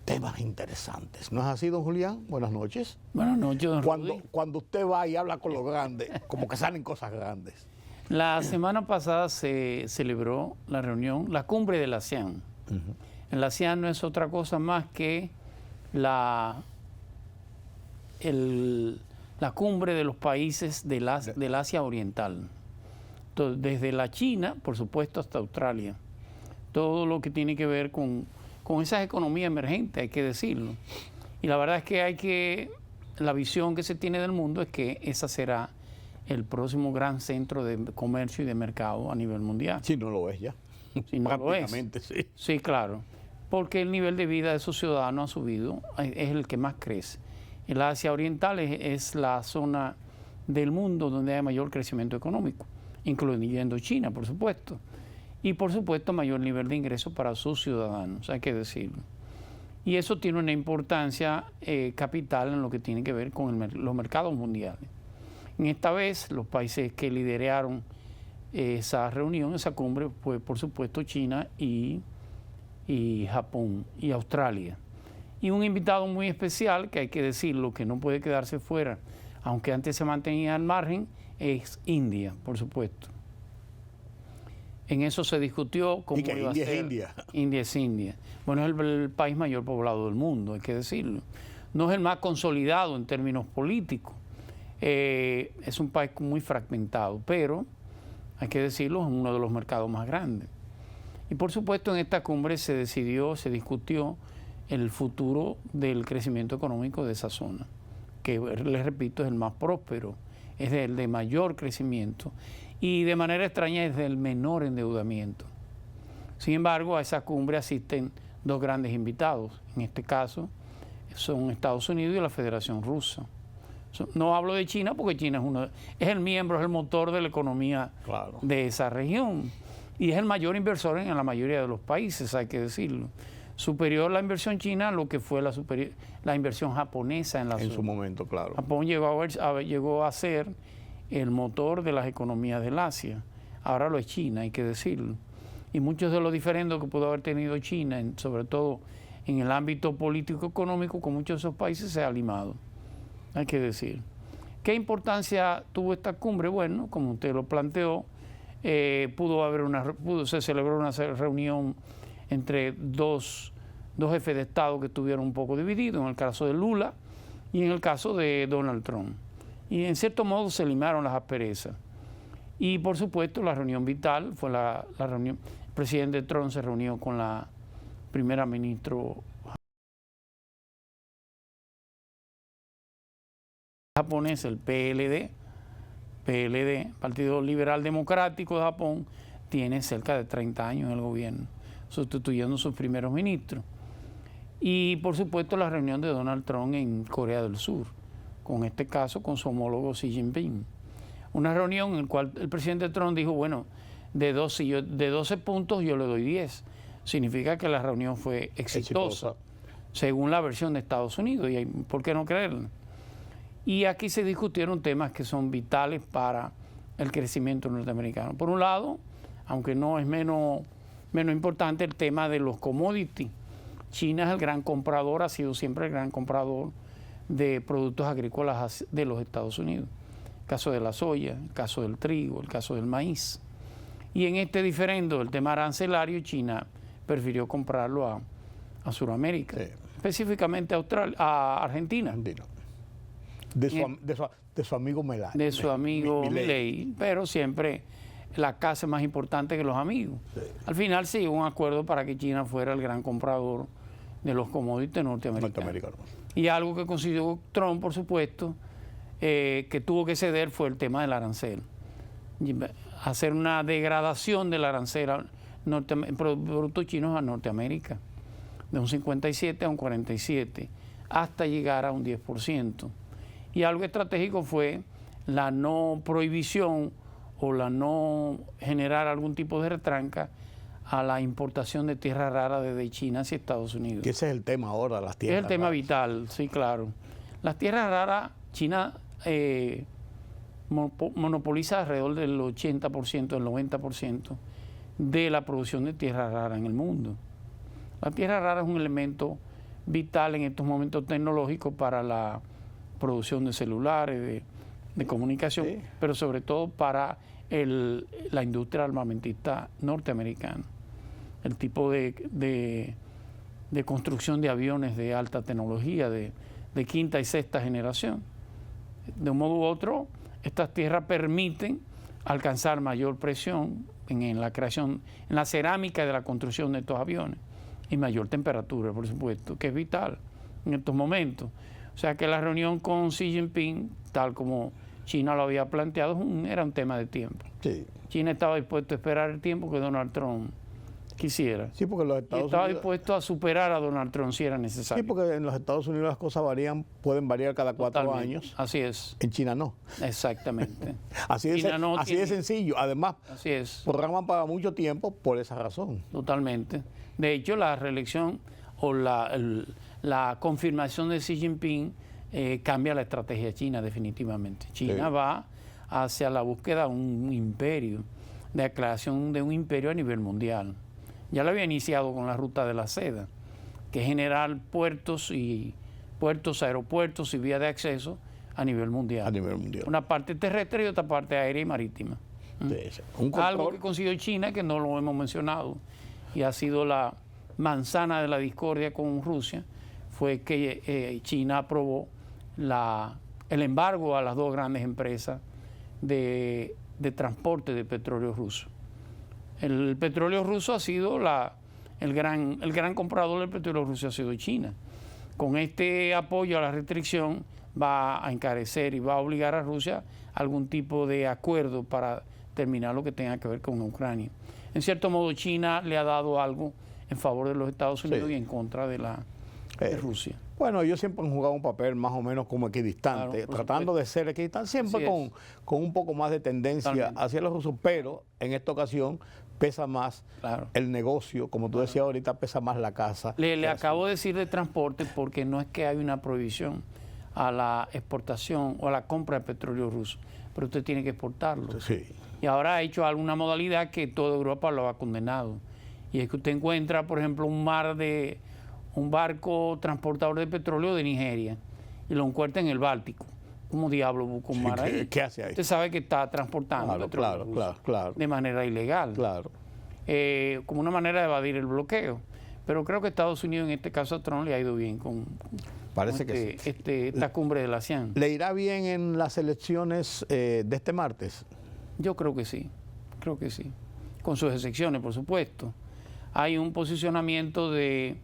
Speaker 1: temas interesantes. ¿No es así, don Julián? Buenas noches.
Speaker 5: Buenas noches, don Rudy.
Speaker 1: Cuando usted va y habla con los grandes, como que salen cosas grandes.
Speaker 5: La semana pasada se celebró la reunión, la cumbre de la ASEAN. El ASEAN no es otra cosa más que la la cumbre de los países del Asia Oriental. Entonces, desde la China, por supuesto, hasta Australia. Todo lo que tiene que ver con esas economías emergentes, hay que decirlo. Y la verdad es que la visión que se tiene del mundo es que esa será el próximo gran centro de comercio y de mercado a nivel mundial.
Speaker 1: Si no lo es ya.
Speaker 5: Si no lo es.
Speaker 1: Sí.
Speaker 5: Sí, claro. Porque el nivel de vida de esos ciudadanos ha subido, es el que más crece. El Asia Oriental es la zona del mundo donde hay mayor crecimiento económico, incluyendo China, por supuesto. Y, por supuesto, mayor nivel de ingresos para sus ciudadanos, hay que decirlo. Y eso tiene una importancia capital en lo que tiene que ver con los mercados mundiales. En esta vez, los países que lideraron esa reunión, esa cumbre, fue, por supuesto, China y Japón y Australia. Y un invitado muy especial, que hay que decirlo, que no puede quedarse fuera, aunque antes se mantenía al margen, es India, por supuesto. En eso se discutió cómo iba a ser.
Speaker 1: India.
Speaker 5: India es India. Bueno, es el país mayor poblado del mundo, hay que decirlo. No es el más consolidado en términos políticos. Es un país muy fragmentado, pero, hay que decirlo, es uno de los mercados más grandes. Y por supuesto en esta cumbre se discutió el futuro del crecimiento económico de esa zona, que les repito es el más próspero, es el de mayor crecimiento y de manera extraña es del menor endeudamiento. Sin embargo, a esa cumbre asisten dos grandes invitados, en este caso son Estados Unidos y la Federación Rusa. No hablo de China porque China es el miembro, es el motor de la economía de esa región y es el mayor inversor en la mayoría de los países, hay que decirlo. Superior la inversión china a lo que fue la inversión japonesa en su momento, claro. Japón llegó a ser el motor de las economías del Asia. Ahora lo es China, hay que decirlo. Y muchos de los diferendos que pudo haber tenido China, sobre todo en el ámbito político-económico, con muchos de esos países se ha limado, hay que decir. ¿Qué importancia tuvo esta cumbre? Bueno, como usted lo planteó, se celebró una reunión entre dos jefes de Estado que estuvieron un poco divididos, en el caso de Lula y en el caso de Donald Trump. Y en cierto modo se limaron las asperezas. Y por supuesto la reunión vital fue la reunión. El presidente Trump se reunió con la primera ministra japonesa, el PLD, Partido Liberal Democrático de Japón, tiene cerca de 30 años en el gobierno, sustituyendo a sus primeros ministros. Y por supuesto la reunión de Donald Trump en Corea del Sur, con este caso con su homólogo Xi Jinping. Una reunión en la cual el presidente Trump dijo, bueno, de 12 puntos yo le doy 10. Significa que la reunión fue exitosa, según la versión de Estados Unidos, y ¿por qué no creerlo? Y aquí se discutieron temas que son vitales para el crecimiento norteamericano. Por un lado, aunque no es menos importante, el tema de los commodities. China es el gran comprador, ha sido siempre el gran comprador de productos agrícolas de los Estados Unidos. El caso de la soya, el caso del trigo, el caso del maíz. Y en este diferendo del tema arancelario, China prefirió comprarlo a Sudamérica, específicamente a Argentina.
Speaker 1: De su amigo Milei.
Speaker 5: De su amigo Milei, pero siempre la casa es más importante que los amigos. Sí. Al final sí, un acuerdo para que China fuera el gran comprador de los commodities norteamericanos. Y algo que consiguió Trump, por supuesto, que tuvo que ceder fue el tema del arancel. Hacer una degradación del arancel en productos chinos a Norteamérica, de un 57 a un 47, hasta llegar a un 10%. Y algo estratégico fue la no prohibición o la no generar algún tipo de retranca a la importación de tierra rara desde China hacia Estados Unidos.
Speaker 1: Que ese es el tema ahora, las tierras raras.
Speaker 5: Es el tema vital, sí, claro. Las tierras raras, China monopoliza alrededor del 80%, del 90% de la producción de tierra rara en el mundo. La tierra rara es un elemento vital en estos momentos tecnológicos para la producción de celulares, de comunicación, sí, pero sobre todo para la industria armamentista norteamericana. El tipo de construcción de aviones de alta tecnología, de de quinta y sexta generación. De un modo u otro, estas tierras permiten alcanzar mayor presión en la creación, en la cerámica de la construcción de estos aviones y mayor temperatura, por supuesto, que es vital en estos momentos. O sea que la reunión con Xi Jinping, tal como China lo había planteado, era un tema de tiempo.
Speaker 1: Sí.
Speaker 5: China estaba dispuesto a esperar el tiempo que Donald Trump quisiera.
Speaker 1: Sí, porque los Estados
Speaker 5: estaba
Speaker 1: Unidos...
Speaker 5: dispuesto a superar a Donald Trump si era necesario.
Speaker 1: Sí, porque en los Estados Unidos las cosas pueden variar cada 4
Speaker 5: Totalmente.
Speaker 1: años.
Speaker 5: Así es.
Speaker 1: En China no.
Speaker 5: Exactamente.
Speaker 1: Así de sencillo. Además,
Speaker 5: así es.
Speaker 1: programan para mucho tiempo por esa razón.
Speaker 5: Totalmente. De hecho, la reelección o la confirmación de Xi Jinping cambia la estrategia china definitivamente. China va hacia la búsqueda de un imperio, de la creación de un imperio a nivel mundial. Ya lo había iniciado con la ruta de la seda, que es generar puertos, aeropuertos y vías de acceso a nivel mundial.
Speaker 1: A nivel mundial.
Speaker 5: Una parte terrestre y otra parte aérea y marítima. Algo que consiguió China, que no lo hemos mencionado, y ha sido la manzana de la discordia con Rusia, fue que China aprobó el embargo a las 2 grandes empresas de transporte de petróleo ruso. El petróleo ruso ha sido el gran comprador del petróleo ruso ha sido China. Con este apoyo a la restricción va a encarecer y va a obligar a Rusia a algún tipo de acuerdo para terminar lo que tenga que ver con Ucrania. En cierto modo, China le ha dado algo en favor de los Estados Unidos y en contra de Rusia.
Speaker 1: Bueno, ellos siempre han jugado un papel más o menos como equidistante, claro, tratando de ser equidistante, siempre con un poco más de tendencia hacia los rusos, pero en esta ocasión pesa más el negocio, como tú decías ahorita, pesa más la casa.
Speaker 5: Le acabo de decir de transporte porque no es que hay una prohibición a la exportación o a la compra de petróleo ruso, pero usted tiene que exportarlo.
Speaker 1: Sí.
Speaker 5: Y ahora ha hecho alguna modalidad que toda Europa lo ha condenado. Y es que usted encuentra, por ejemplo, un barco transportador de petróleo de Nigeria y lo encuentra en el Báltico. ¿Cómo diablo busca un mar ahí?
Speaker 1: ¿Qué hace ahí?
Speaker 5: Usted sabe que está transportando petróleo ruso de manera ilegal.
Speaker 1: Claro.
Speaker 5: Como una manera de evadir el bloqueo. Pero creo que Estados Unidos, en este caso a Trump, le ha ido bien con esta cumbre de la ASEAN.
Speaker 1: ¿Le irá bien en las elecciones de este martes?
Speaker 5: Yo creo que sí, con sus excepciones, por supuesto. Hay un posicionamiento del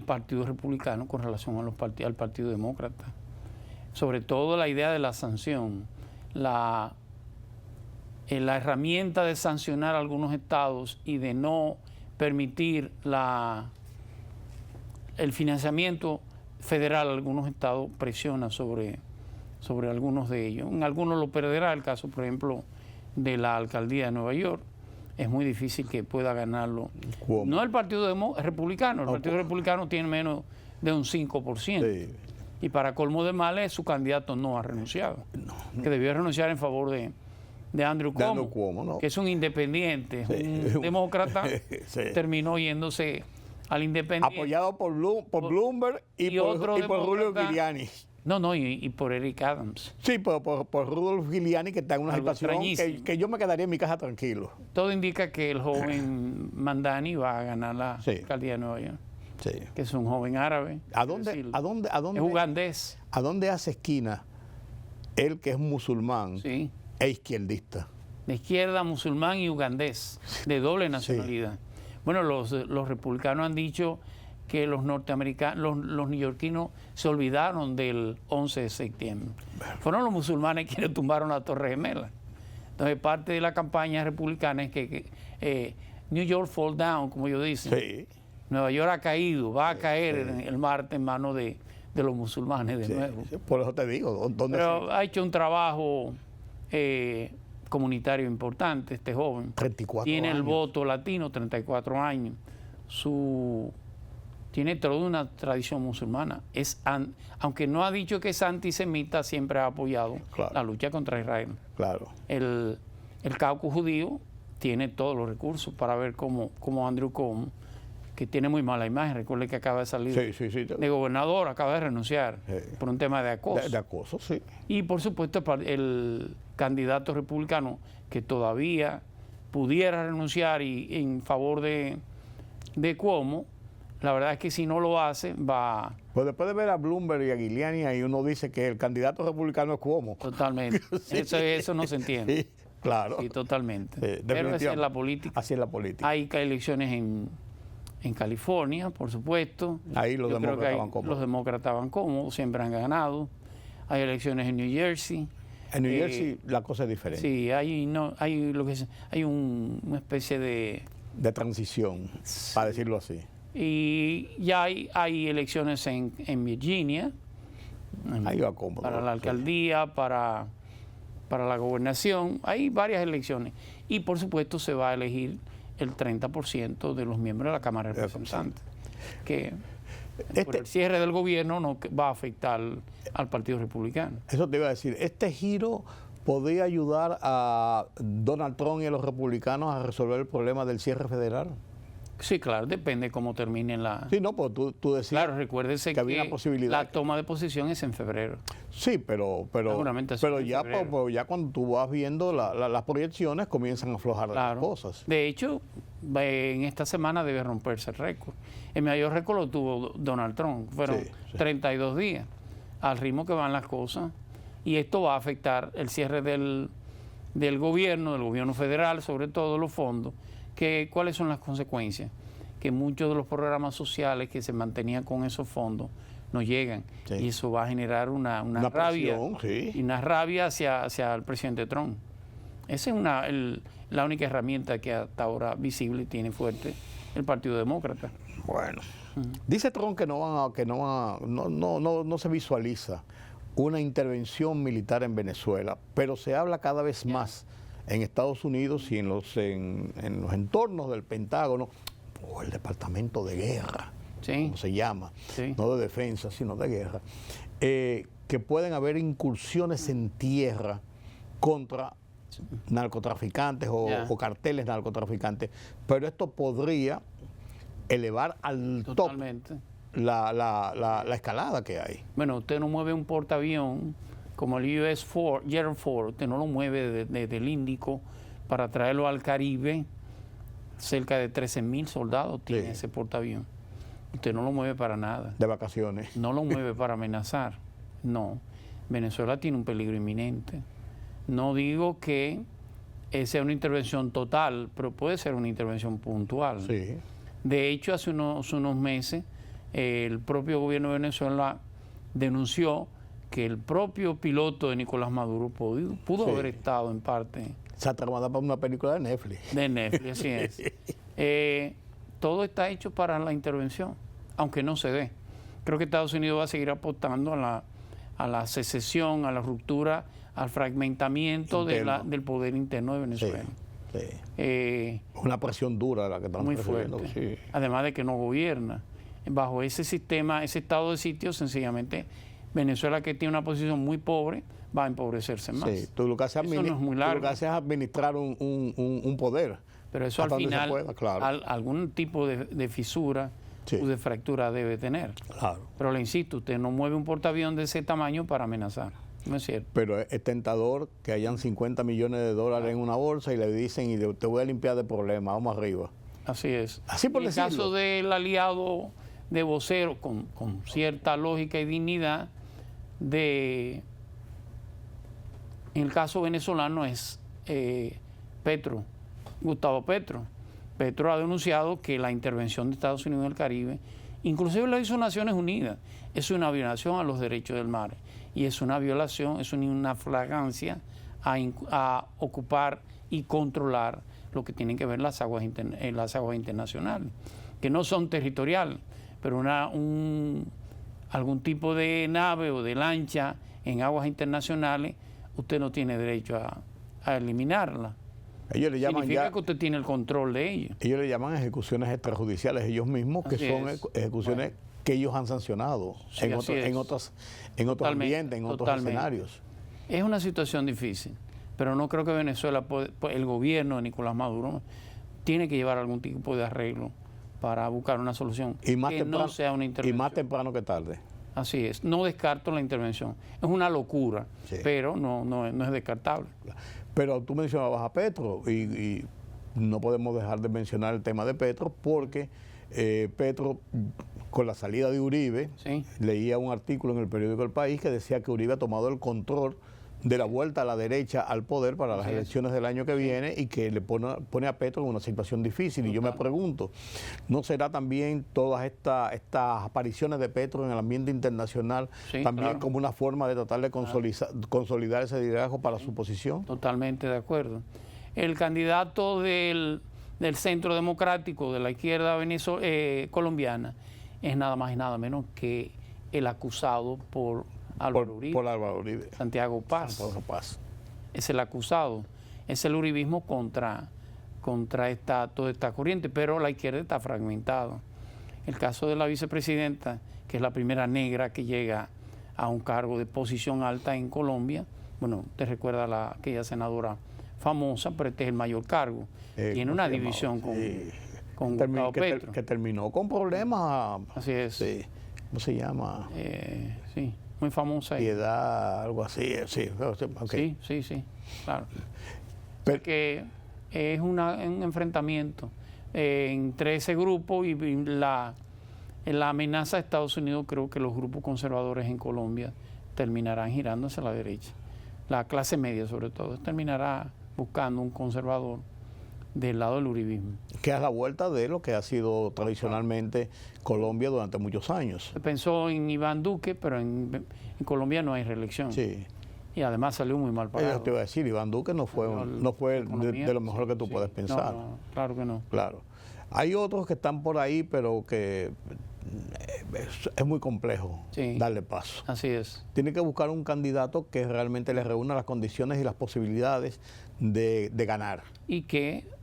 Speaker 5: Partido Republicano con relación al Partido Demócrata. Sobre todo la idea de la sanción, la herramienta de sancionar a algunos estados y de no permitir el financiamiento federal a algunos estados presiona sobre algunos de ellos. En algunos lo perderá, el caso, por ejemplo, de la alcaldía de Nueva York. Es muy difícil que pueda ganarlo. ¿Cómo? No el Partido Republicano, el Partido Republicano tiene menos de un 5%. Sí. Y para colmo de males, su candidato no ha renunciado, que debió renunciar en favor de Andrew Cuomo, que es un independiente, un demócrata, terminó yéndose al independiente.
Speaker 1: Apoyado por Bloomberg y por Rudolph Giuliani.
Speaker 5: Y por Eric Adams.
Speaker 1: Sí, por Rudolph Giuliani, que está en una situación que yo me quedaría en mi casa tranquilo.
Speaker 5: Todo indica que el joven Mandani va a ganar la alcaldía de Nueva York.
Speaker 1: Sí.
Speaker 5: Que es un joven árabe.
Speaker 1: ¿A dónde?
Speaker 5: Es ugandés.
Speaker 1: ¿A dónde hace esquina él, que es musulmán e izquierdista?
Speaker 5: De izquierda, musulmán y ugandés, de doble nacionalidad. Sí. Bueno, los republicanos han dicho que los norteamericanos, los neoyorquinos se olvidaron del 11 de septiembre. Fueron los musulmanes quienes tumbaron la Torre Gemela. Entonces, parte de la campaña republicana es que New York fall down, como ellos dicen. Sí. Nueva York ha caído, va a caer el martes en manos de los musulmanes de nuevo.
Speaker 1: Sí. Por eso te digo.
Speaker 5: Pero ha hecho un trabajo comunitario importante este joven.
Speaker 1: 34
Speaker 5: Tiene
Speaker 1: años.
Speaker 5: El voto latino, 34 años. Tiene toda una tradición musulmana. Aunque no ha dicho que es antisemita, siempre ha apoyado la lucha contra Israel.
Speaker 1: Claro.
Speaker 5: El caucus judío tiene todos los recursos para ver cómo Andrew Cuomo, que tiene muy mala imagen, recuerde que acaba de salir de gobernador, acaba de renunciar por un tema de acoso.
Speaker 1: De acoso, sí.
Speaker 5: Y por supuesto el candidato republicano que todavía pudiera renunciar y en favor de Cuomo, la verdad es que si no lo hace, va...
Speaker 1: Pues después de ver a Bloomberg y a Giuliani, ahí uno dice que el candidato republicano es Cuomo.
Speaker 5: Totalmente.
Speaker 1: Sí.
Speaker 5: Eso no se entiende.
Speaker 1: Sí, claro.
Speaker 5: Sí, totalmente. Pero
Speaker 1: Definitivamente.
Speaker 5: esa es la política.
Speaker 1: Así es la política.
Speaker 5: Hay elecciones en California, por supuesto.
Speaker 1: Ahí los
Speaker 5: Yo creo
Speaker 1: demócratas
Speaker 5: que
Speaker 1: van cómodos.
Speaker 5: los demócratas van cómodos, siempre han ganado. Hay elecciones en New Jersey.
Speaker 1: En New Jersey la cosa es diferente.
Speaker 5: Sí, hay una especie de
Speaker 1: transición, para decirlo así.
Speaker 5: Y ya hay elecciones en Virginia.
Speaker 1: Ahí va cómodo.
Speaker 5: Para la alcaldía, para la gobernación. Hay varias elecciones. Y por supuesto se va a elegir el 30% de los miembros de la Cámara de Representantes. Que por el cierre del gobierno no va a afectar al Partido Republicano.
Speaker 1: Eso te iba a decir. Este giro podría ayudar a Donald Trump y a los republicanos a resolver el problema del cierre federal.
Speaker 5: Sí, claro, depende cómo termine la...
Speaker 1: Sí, no, pues tú decías
Speaker 5: Claro, recuérdese que
Speaker 1: había una posibilidad.
Speaker 5: la toma de posesión es en febrero.
Speaker 1: Sí, pero ya cuando tú vas viendo las proyecciones comienzan a aflojar las cosas.
Speaker 5: De hecho, en esta semana debe romperse el récord. El mayor récord lo tuvo Donald Trump. Fueron 32 días al ritmo que van las cosas. Y esto va a afectar el cierre del gobierno federal, sobre todo los fondos. ¿Cuáles son las consecuencias? Que muchos de los programas sociales que se mantenían con esos fondos no llegan. Sí. Y eso va a generar una rabia.
Speaker 1: Presión,
Speaker 5: y una rabia hacia el presidente Trump. Esa es la única herramienta que hasta ahora visible tiene fuerte el Partido Demócrata.
Speaker 1: Bueno, dice Trump que no se visualiza una intervención militar en Venezuela, pero se habla cada vez más en Estados Unidos y en los entornos del Pentágono, o el Departamento de Guerra, como se llama, no de defensa, sino de guerra, que pueden haber incursiones en tierra contra narcotraficantes o carteles narcotraficantes, pero esto podría elevar al top la escalada que hay.
Speaker 5: Bueno, usted no mueve un portaavión como el US Gerald Ford, usted no lo mueve desde el Índico para traerlo al Caribe. Cerca de 13,000 soldados tiene ese portaavión. Usted no lo mueve para nada.
Speaker 1: De vacaciones.
Speaker 5: No lo mueve para amenazar. No. Venezuela tiene un peligro inminente. No digo que sea una intervención total, pero puede ser una intervención puntual.
Speaker 1: Sí.
Speaker 5: De hecho, hace unos meses, el propio gobierno de Venezuela denunció que el propio piloto de Nicolás Maduro pudo haber estado en parte...
Speaker 1: Se ha tramado para una película de Netflix.
Speaker 5: De Netflix, así es. Todo está hecho para la intervención, aunque no se dé. Creo que Estados Unidos va a seguir apostando a la secesión, a la ruptura, al fragmentamiento del poder interno de Venezuela.
Speaker 1: Sí. Una presión dura la que estamos
Speaker 5: muy fuerte. Sí. Además de que no gobierna. Bajo ese sistema, ese estado de sitio, sencillamente Venezuela, que tiene una posición muy pobre, va a empobrecerse más.
Speaker 1: Sí, tú lo que haces es administrar un poder.
Speaker 5: Pero eso al final, algún tipo de fisura o de fractura debe tener.
Speaker 1: Claro.
Speaker 5: Pero le insisto, usted no mueve un portaavión de ese tamaño para amenazar. No es cierto.
Speaker 1: Pero es tentador que hayan 50 millones de dólares en una bolsa y le dicen, y te voy a limpiar de problemas, vamos arriba.
Speaker 5: Así es.
Speaker 1: Así por decirlo.
Speaker 5: En el caso del aliado de vocero, con cierta lógica y dignidad, en el caso venezolano es Gustavo Petro. Petro ha denunciado que la intervención de Estados Unidos en el Caribe, inclusive lo hizo Naciones Unidas, es una violación a los derechos del mar y es una violación, es una flagrancia a ocupar y controlar lo que tienen que ver las aguas internacionales, que no son territoriales, pero algún tipo de nave o de lancha en aguas internacionales, usted no tiene derecho a eliminarla.
Speaker 1: Ellos le llaman
Speaker 5: significa que usted tiene el control de ellos.
Speaker 1: Ellos le llaman ejecuciones extrajudiciales ellos mismos, que son ejecuciones que ellos han sancionado en otros ambientes, en otros escenarios.
Speaker 5: Es una situación difícil, pero no creo que Venezuela, el gobierno de Nicolás Maduro, tiene que llevar algún tipo de arreglo para buscar una solución no sea una intervención.
Speaker 1: Y más temprano que tarde.
Speaker 5: Así es. No descarto la intervención. Es una locura, pero no es descartable.
Speaker 1: Pero tú mencionabas a Petro y no podemos dejar de mencionar el tema de Petro porque Petro, con la salida de Uribe, leía un artículo en el periódico El País que decía que Uribe ha tomado el control de la vuelta a la derecha al poder para las elecciones del año que viene y que le pone a Petro en una situación difícil. Y yo me pregunto, ¿no será también todas estas apariciones de Petro en el ambiente internacional también como una forma de tratar de consolidar ese liderazgo para su posición?
Speaker 5: Totalmente de acuerdo. El candidato del Centro Democrático, de la izquierda colombiana, es nada más y nada menos que el acusado por Álvaro Uribe. Santiago Paz. Es el acusado. Es el uribismo contra toda esta corriente, pero la izquierda está fragmentada. El caso de la vicepresidenta, que es la primera negra que llega a un cargo de posición alta en Colombia, bueno, te recuerda aquella senadora famosa, pero este es el mayor cargo. Tiene una división con Gustavo Petro.
Speaker 1: Que terminó con problemas.
Speaker 5: Así es.
Speaker 1: Sí. ¿Cómo se llama?
Speaker 5: Sí, muy famosa.
Speaker 1: Piedad, algo así. Sí, okay.
Speaker 5: Sí, claro. Porque es un enfrentamiento entre ese grupo y la amenaza de Estados Unidos. Creo que los grupos conservadores en Colombia terminarán girando hacia la derecha. La clase media, sobre todo, terminará buscando un conservador del lado del uribismo.
Speaker 1: Que es la vuelta de lo que ha sido tradicionalmente Colombia durante muchos años.
Speaker 5: Se pensó en Iván Duque, pero en Colombia no hay reelección.
Speaker 1: Sí.
Speaker 5: Y además salió muy mal pagado.
Speaker 1: Te iba a decir, Iván Duque no fue de lo mejor que tú puedes pensar.
Speaker 5: No, claro que no.
Speaker 1: Claro. Hay otros que están por ahí, pero que es muy complejo darle paso.
Speaker 5: Así es.
Speaker 1: Tiene que buscar un candidato que realmente le reúna las condiciones y las posibilidades de ganar.
Speaker 5: Y que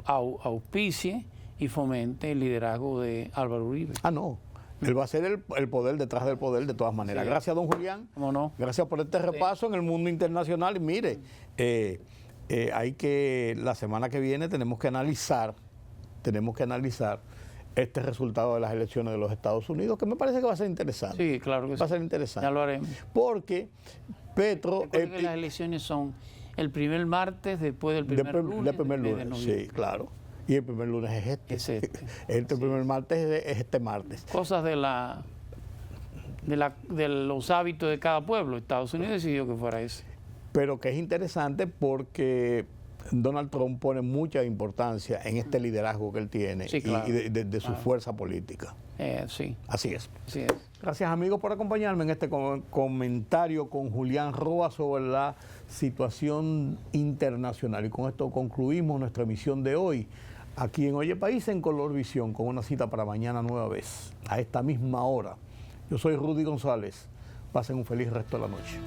Speaker 5: auspicie y fomente el liderazgo de Álvaro Uribe.
Speaker 1: No. Él va a ser el poder detrás del poder de todas maneras. Gracias, don Julián.
Speaker 5: ¿Cómo no?
Speaker 1: Gracias por este repaso en el mundo internacional. Y mire, la semana que viene tenemos que analizar este resultado de las elecciones de los Estados Unidos, que me parece que va a ser interesante.
Speaker 5: Sí, claro que sí.
Speaker 1: Va a ser interesante.
Speaker 5: Ya lo haremos.
Speaker 1: Porque Petro...
Speaker 5: las elecciones son el primer martes después del primer lunes.
Speaker 1: Del primer lunes, sí, claro. Y el primer lunes es este.
Speaker 5: Es este.
Speaker 1: El primer martes es este martes.
Speaker 5: Cosas de los hábitos de cada pueblo. Estados Unidos decidió que fuera ese.
Speaker 1: Pero que es interesante porque Donald Trump pone mucha importancia en este liderazgo que él tiene y de su fuerza política.
Speaker 5: Sí.
Speaker 1: Así es.
Speaker 5: Así es.
Speaker 1: Gracias, amigos, por acompañarme en este comentario con Julián Roa sobre la situación internacional. Y con esto concluimos nuestra emisión de hoy, aquí en Oye País, en Color Visión, con una cita para mañana nueva vez, a esta misma hora. Yo soy Rudy González. Pasen un feliz resto de la noche.